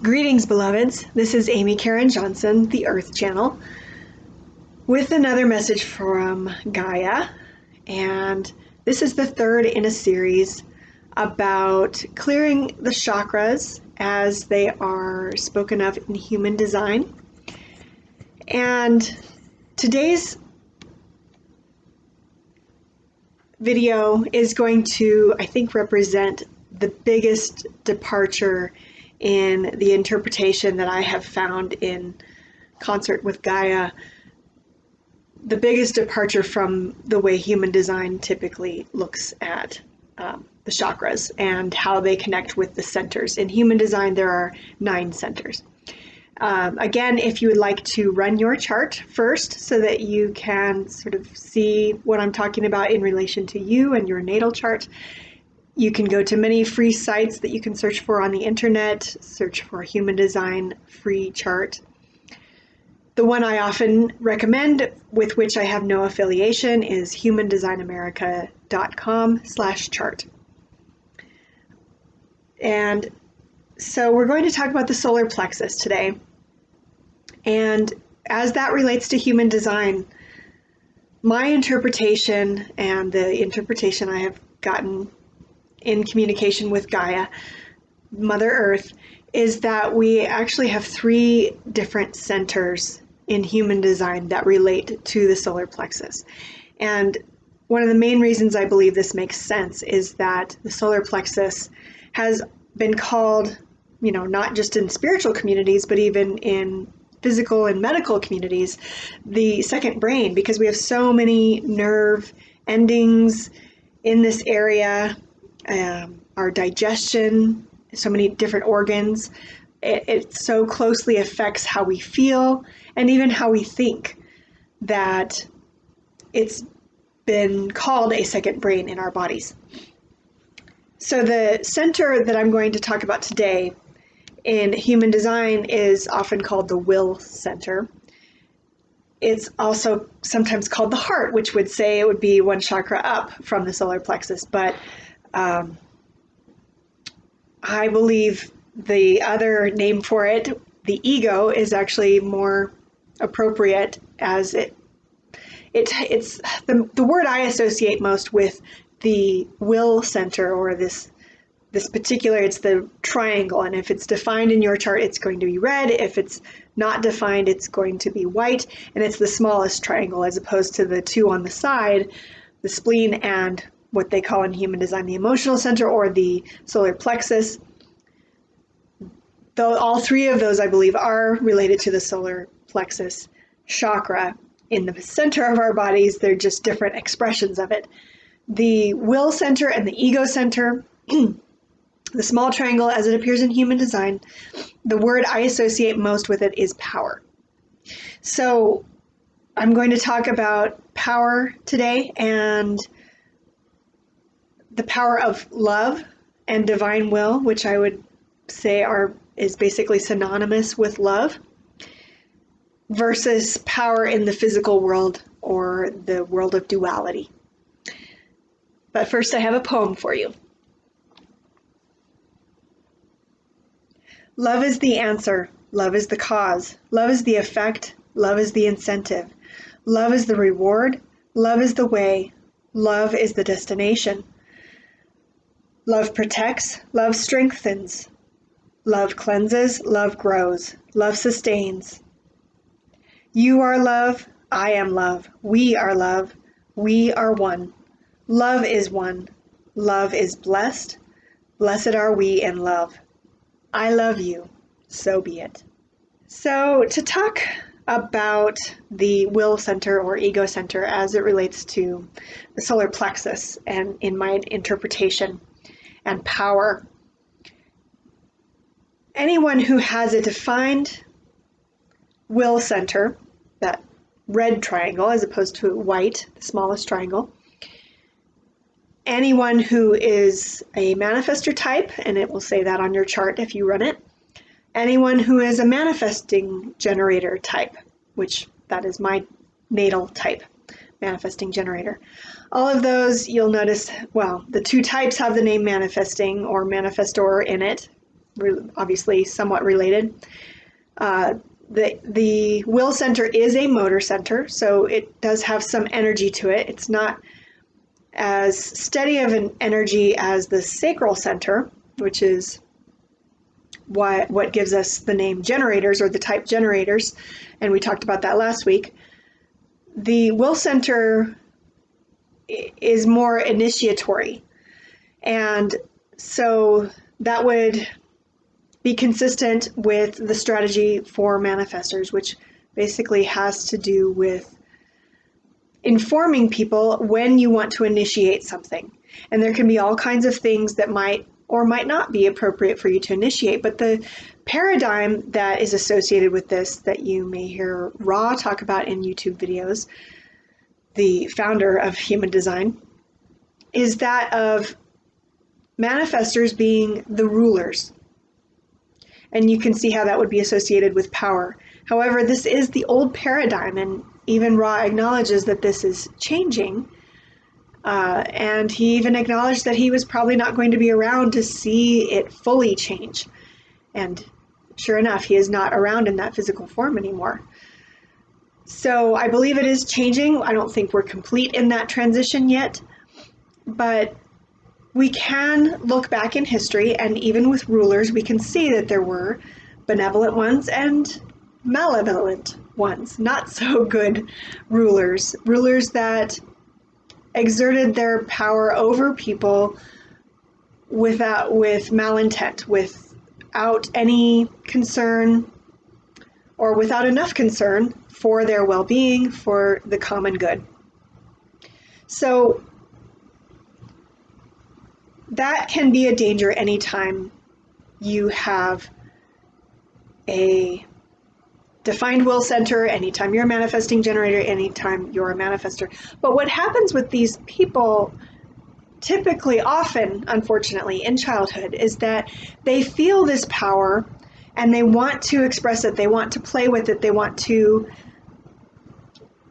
Greetings, beloveds. This is Amy Karen Johnson, the Earth Channel, with another message from Gaia. And this is the third in a series about clearing the chakras as they are spoken of in human design. And today's video is going to, I think, represent the biggest departure in the interpretation that I have found in concert with Gaia, the biggest departure from the way human design typically looks at the chakras and how they connect with the centers. In human design, there are 9 centers. Again, if you would like to run your chart first so that you can sort of see what I'm talking about in relation to you and your natal chart, you can go to many free sites that you can search for on the internet, search for human design free chart. The one I often recommend, with which I have no affiliation, is humandesignamerica.com/chart. And so we're going to talk about the solar plexus today. And as that relates to human design, my interpretation and the interpretation I have gotten in communication with Gaia, Mother Earth, is that we actually have 3 different centers in human design that relate to the solar plexus. And one of the main reasons I believe this makes sense is that the solar plexus has been called, not just in spiritual communities, but even in physical and medical communities, the second brain, because we have so many nerve endings in this area. Our digestion, so many different organs, it so closely affects how we feel and even how we think that it's been called a second brain in our bodies. So the center that I'm going to talk about today in human design is often called the will center. It's also sometimes called the heart, which would say it would be 1 chakra up from the solar plexus, but I believe the other name for it, the ego, is actually more appropriate, as it's the word I associate most with the will center, or this particular, it's the triangle, and if it's defined in your chart, it's going to be red. If it's not defined, it's going to be white, and it's the smallest triangle as opposed to the 2 on the side, the spleen and what they call in human design the emotional center, or the solar plexus. Though all 3 of those, I believe, are related to the solar plexus chakra in the center of our bodies. They're just different expressions of it. The will center and the ego center, the small triangle as it appears in human design, the word I associate most with it is power. So I'm going to talk about power today, and the power of love and divine will, which I would say is basically synonymous with love, versus power in the physical world, or the world of duality. But first, I have a poem for you. Love is the answer, love is the cause, love is the effect, love is the incentive, love is the reward, love is the way, love is the destination. Love protects, love strengthens, love cleanses, love grows, love sustains. You are love, I am love, we are love, we are one. Love is one, love is blessed, blessed are we in love. I love you, so be it. So to talk about the will center or ego center as it relates to the solar plexus, and in my interpretation, and power. Anyone who has a defined will center, that red triangle as opposed to white, the smallest triangle, anyone who is a manifestor type, and it will say that on your chart if you run it, anyone who is a manifesting generator type, which that is my natal type, manifesting generator. All of those, you'll notice, well, the 2 types have the name manifesting or manifestor in it. obviously somewhat related. The will center is a motor center, so it does have some energy to it. It's not as steady of an energy as the sacral center, which is what gives us the name generators, or the type generators, and we talked about that last week. The will center is more initiatory, and so that would be consistent with the strategy for manifestors, which basically has to do with informing people when you want to initiate something. And there can be all kinds of things that might or might not be appropriate for you to initiate, but the paradigm that is associated with this, that you may hear Ra talk about in YouTube videos, the founder of human design, is that of manifestors being the rulers. And you can see how that would be associated with power. However, this is the old paradigm, and even Ra acknowledges that this is changing. And he even acknowledged that he was probably not going to be around to see it fully change. And sure enough, he is not around in that physical form anymore. So I believe it is changing. I don't think we're complete in that transition yet, but we can look back in history, and even with rulers, we can see that there were benevolent ones and malevolent ones, not so good rulers that exerted their power over people with malintent, without any concern, or without enough concern for their well-being, for the common good. So that can be a danger anytime you have a defined will center, anytime you're a manifesting generator, anytime you're a manifester. But what happens with these people typically, often, unfortunately, in childhood, is that they feel this power and they want to express it, they want to play with it, they want to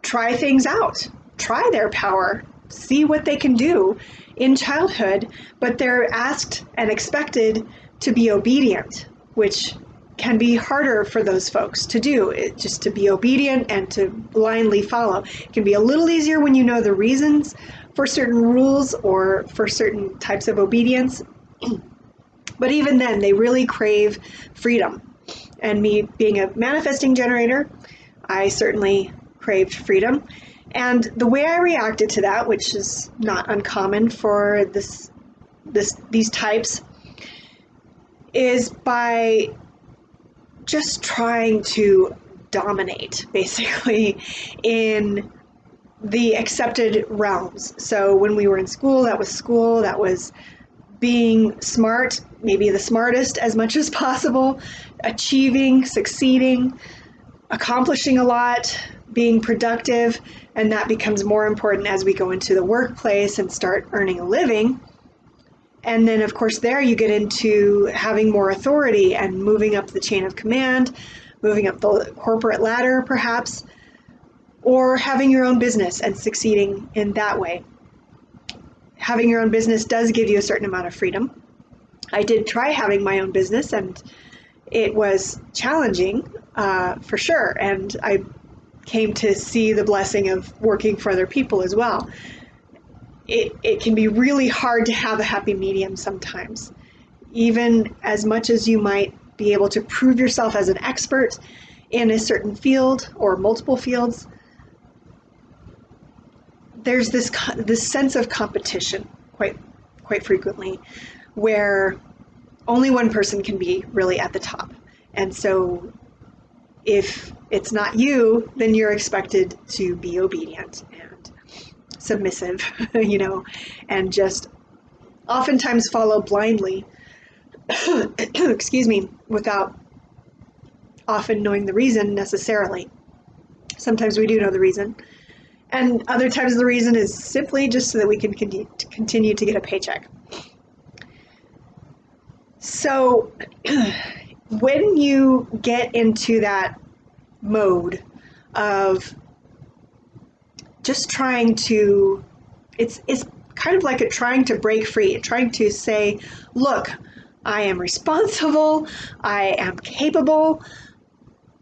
try things out, try their power, see what they can do in childhood, but they're asked and expected to be obedient, which can be harder for those folks to do, just to be obedient and to blindly follow. It can be a little easier when you know the reasons for certain rules or for certain types of obedience. But even then, they really crave freedom. And me being a manifesting generator, I certainly craved freedom. And the way I reacted to that, which is not uncommon for these types, is by just trying to dominate, basically, in the accepted realms. So when we were in school, that was being smart, maybe the smartest as much as possible, achieving, succeeding, accomplishing a lot, being productive, and that becomes more important as we go into the workplace and start earning a living. And then, of course, there you get into having more authority and moving up the chain of command, moving up the corporate ladder, perhaps, or having your own business and succeeding in that way. Having your own business does give you a certain amount of freedom. I did try having my own business, and it was challenging, for sure. And I came to see the blessing of working for other people as well. It can be really hard to have a happy medium sometimes. Even as much as you might be able to prove yourself as an expert in a certain field or multiple fields, there's this sense of competition quite frequently, where only one person can be really at the top. And so if it's not you, then you're expected to be obedient and submissive, and just oftentimes follow blindly, excuse me, without often knowing the reason necessarily. Sometimes we do know the reason, and other times the reason is simply just so that we can continue to get a paycheck. So when you get into that mode of just trying to, it's kind of like trying to break free, trying to say, look, I am responsible. I am capable.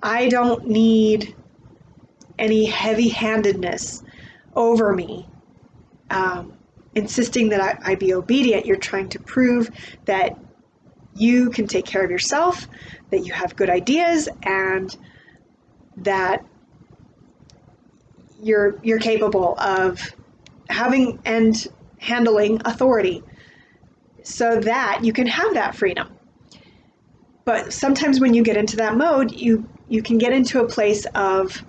I don't need any heavy-handedness over me, insisting that I be obedient. You're trying to prove that you can take care of yourself, that you have good ideas, and that you're capable of having and handling authority so that you can have that freedom. But sometimes when you get into that mode, you can get into a place of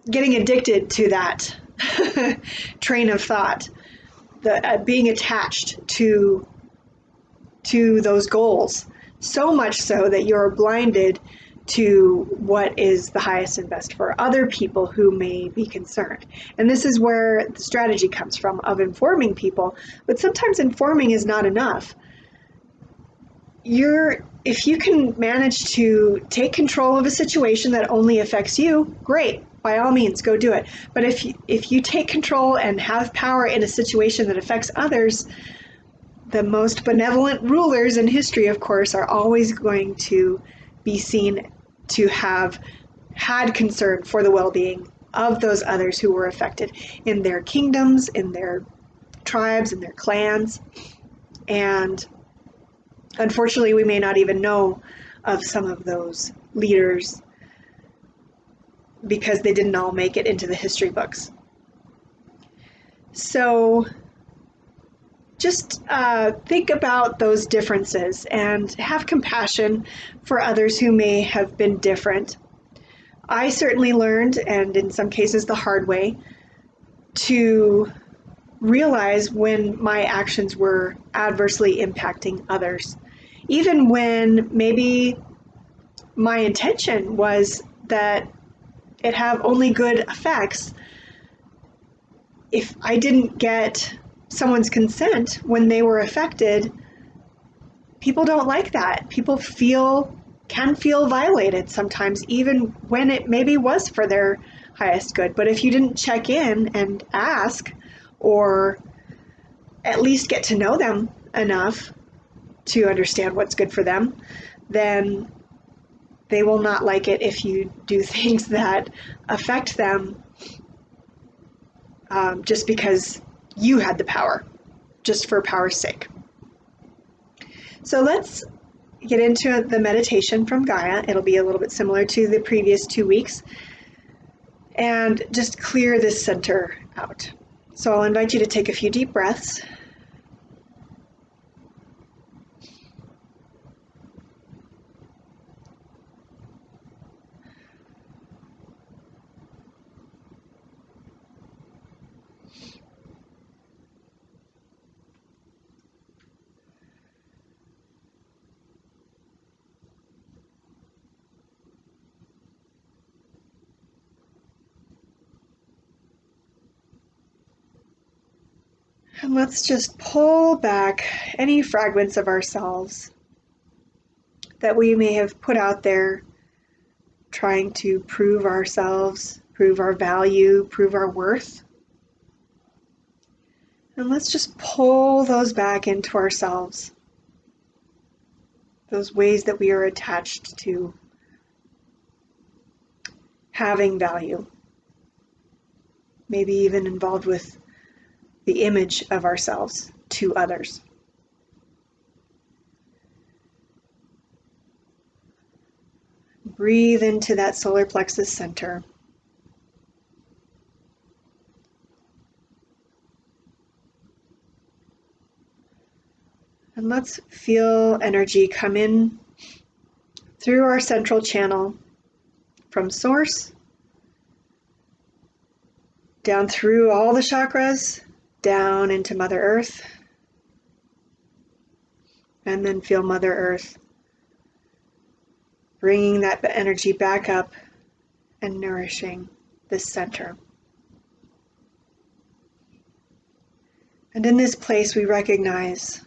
getting addicted to that train of thought, being attached to those goals, so much so that you're blinded to what is the highest and best for other people who may be concerned. And this is where the strategy comes from, of informing people. But sometimes informing is not enough. If you can manage to take control of a situation that only affects you, great, by all means, go do it. But if you take control and have power in a situation that affects others, the most benevolent rulers in history, of course, are always going to be seen to have had concern for the well-being of those others who were affected in their kingdoms, in their tribes, in their clans. And unfortunately, we may not even know of some of those leaders because they didn't all make it into the history books. So just think about those differences and have compassion for others who may have been different. I certainly learned, and in some cases the hard way, to realize when my actions were adversely impacting others. Even when maybe my intention was that it have only good effects, if I didn't get someone's consent when they were affected, people don't like that. People can feel violated sometimes, even when it maybe was for their highest good. But if you didn't check in and ask, or at least get to know them enough to understand what's good for them, then they will not like it if you do things that affect them just because you had the power, just for power's sake. So let's get into the meditation from Gaia. It'll be a little bit similar to the previous 2 weeks, and just clear this center out. So I'll invite you to take a few deep breaths. And let's just pull back any fragments of ourselves that we may have put out there trying to prove ourselves, prove our value, prove our worth. And let's just pull those back into ourselves, those ways that we are attached to having value, maybe even involved with the image of ourselves to others. Breathe into that solar plexus center. And let's feel energy come in through our central channel from source, down through all the chakras, down into Mother Earth, and then feel Mother Earth bringing that energy back up and nourishing this center. And in this place, we recognize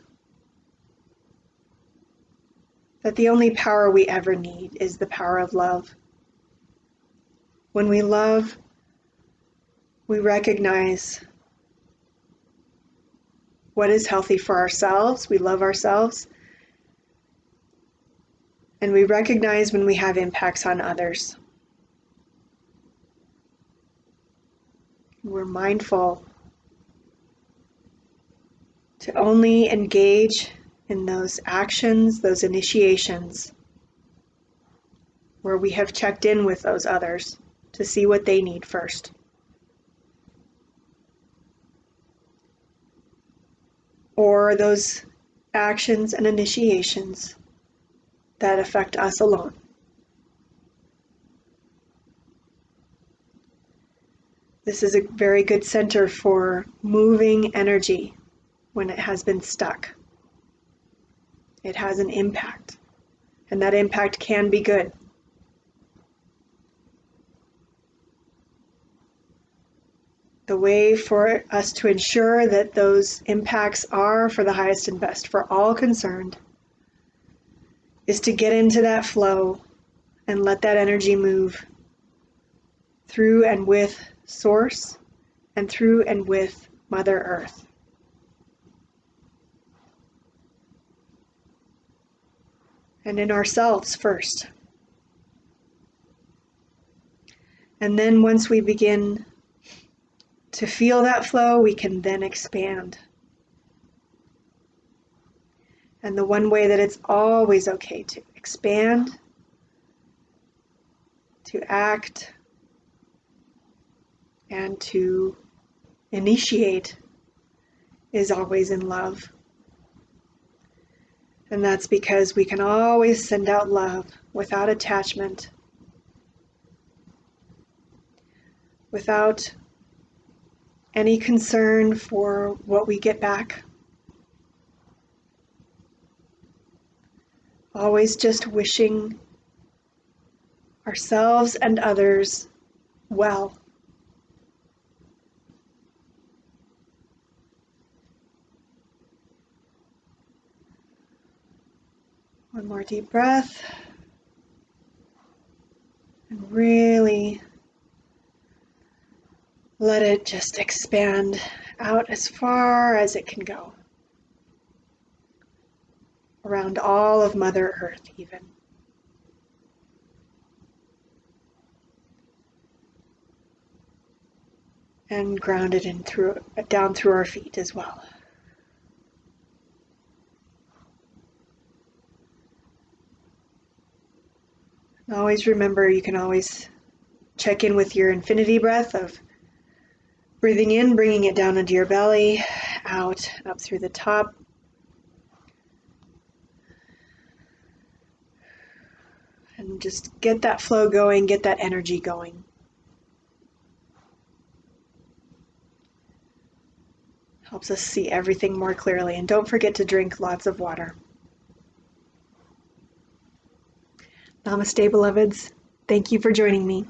that the only power we ever need is the power of love. When we love, we recognize what is healthy for ourselves. We love ourselves. And we recognize when we have impacts on others. We're mindful to only engage in those actions, those initiations, where we have checked in with those others to see what they need first. Or those actions and initiations that affect us alone. This is a very good center for moving energy when it has been stuck. It has an impact, and that impact can be good. The way for us to ensure that those impacts are for the highest and best for all concerned is to get into that flow and let that energy move through and with Source and through and with Mother Earth. And in ourselves first. And then once we begin to feel that flow, we can then expand. And the one way that it's always okay to expand, to act, and to initiate is always in love. And that's because we can always send out love without attachment, without any concern for what we get back. Always just wishing ourselves and others well. One more deep breath. And really let it just expand out as far as it can go. Around all of Mother Earth even. And ground it in down through our feet as well. And always remember, you can always check in with your infinity breath of breathing in, bringing it down into your belly, out, up through the top. And just get that flow going, get that energy going. Helps us see everything more clearly. And don't forget to drink lots of water. Namaste, beloveds. Thank you for joining me.